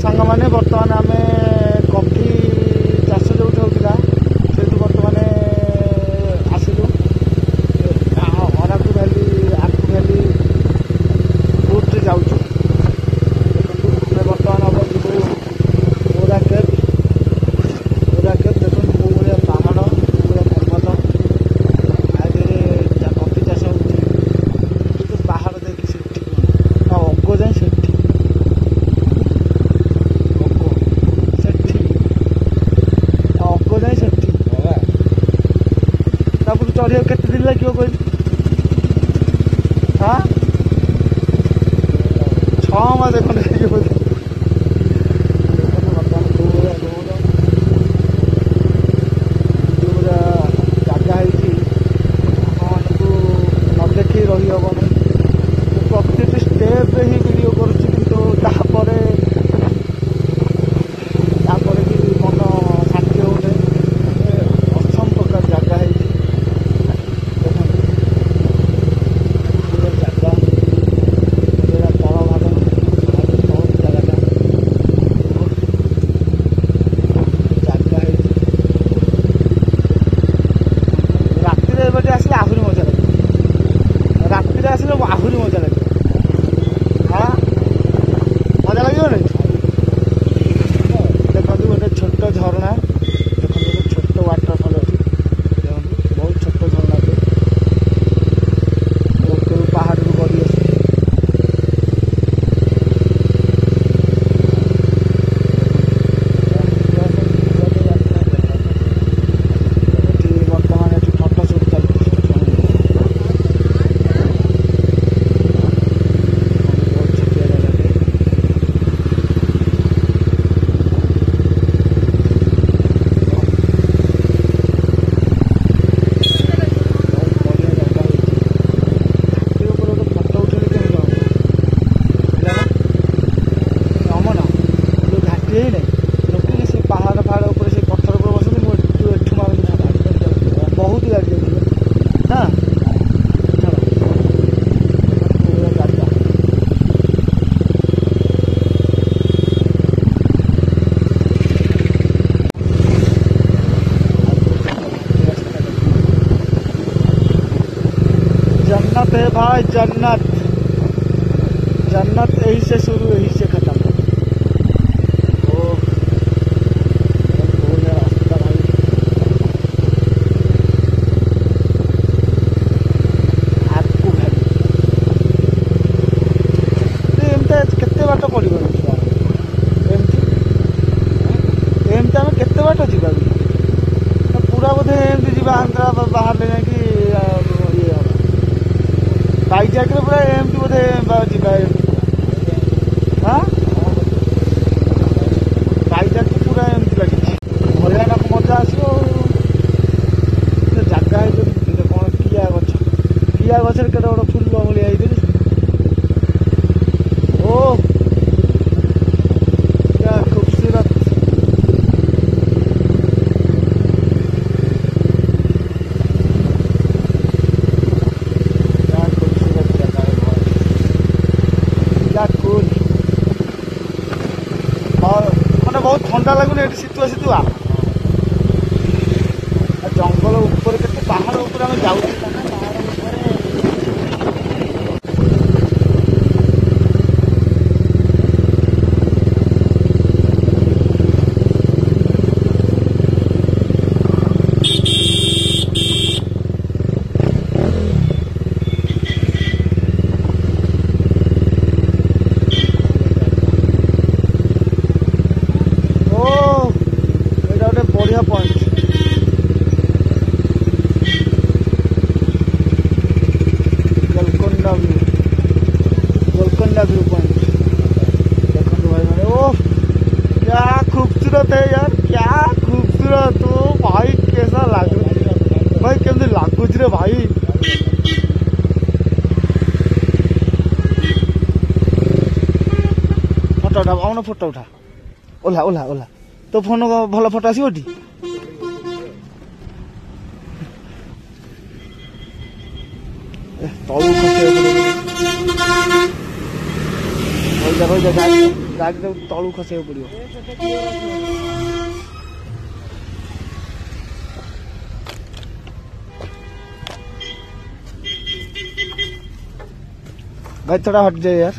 सांग मैंने बर्तमान आम कॉफी चाष जो होता से बर्तमान आसलु अराकू भैली आकू भैली रूट जाऊँ बर्तमान हम जीव ओरा केव देखो कौ भाया पहाड़ पूरा पर्वत आगे कॉफी चाष हो पहाड़ देखिए से अग जाए से चढ़िया के दिन लगे कोई हाँ 6 मास खंडे लगे बोले जगह न देखी रही हम प्रति स्टेप ही वीडियो करुच्ची कि भी मन शांति होने असम प्रकार जगह है आहुरी मजा लगे हाँ मजा लगे देखो गोटे छोट झरणा देखो गोटे छोट वाटरफल अच्छी देखो बहुत छोट झरणा पहाड़ रू गड़ी आस बर्तमान ये फटो सुट चलती पहाड़ ऊपर से पत्थर पर बस मुझे मार बहुत गाड़ी हाँ जन्नत है भाई जन्नत जन्नत यही से शुरू यही से खत्म केते बाट पड़ एमती आम केते बाट जा पूरा बोधे एमती जा आंध्रा बाहर ले जाकि ये बैजाक पूरा एमती बोधे जा हाँ बैजाक पूरा एमती लगे हरियाणा को मजा आसो जगह है कौन किया गचर के गोटे फुल भाई ओह क्या खूबसूरत क्या खूबसूरत जगह है भाई क्या कूल और मैंने बहुत ठंडा लगुनि शीतुआ शीतुआ जंगल ऊपर के पहाड़ ऊपर आम जाऊँ बढ़िया पॉइंट गोलकोंडा व्यू पॉइंट देखो भाई मैंने ओह क्या खूबसूरत है यार क्या खूबसूरत ओ भाई कैसा लग भाई केमती लगुच रे भाई फोटो उठा आउन फोटो उठा ओला ओला ओला तो फोन भल फोटो आसो तलू ରହିଯା ଗାଡ଼ି ତଳକୁ ଖସିବାକୁ ପଡ଼ିବ। भाई थोड़ा हट जाए यार।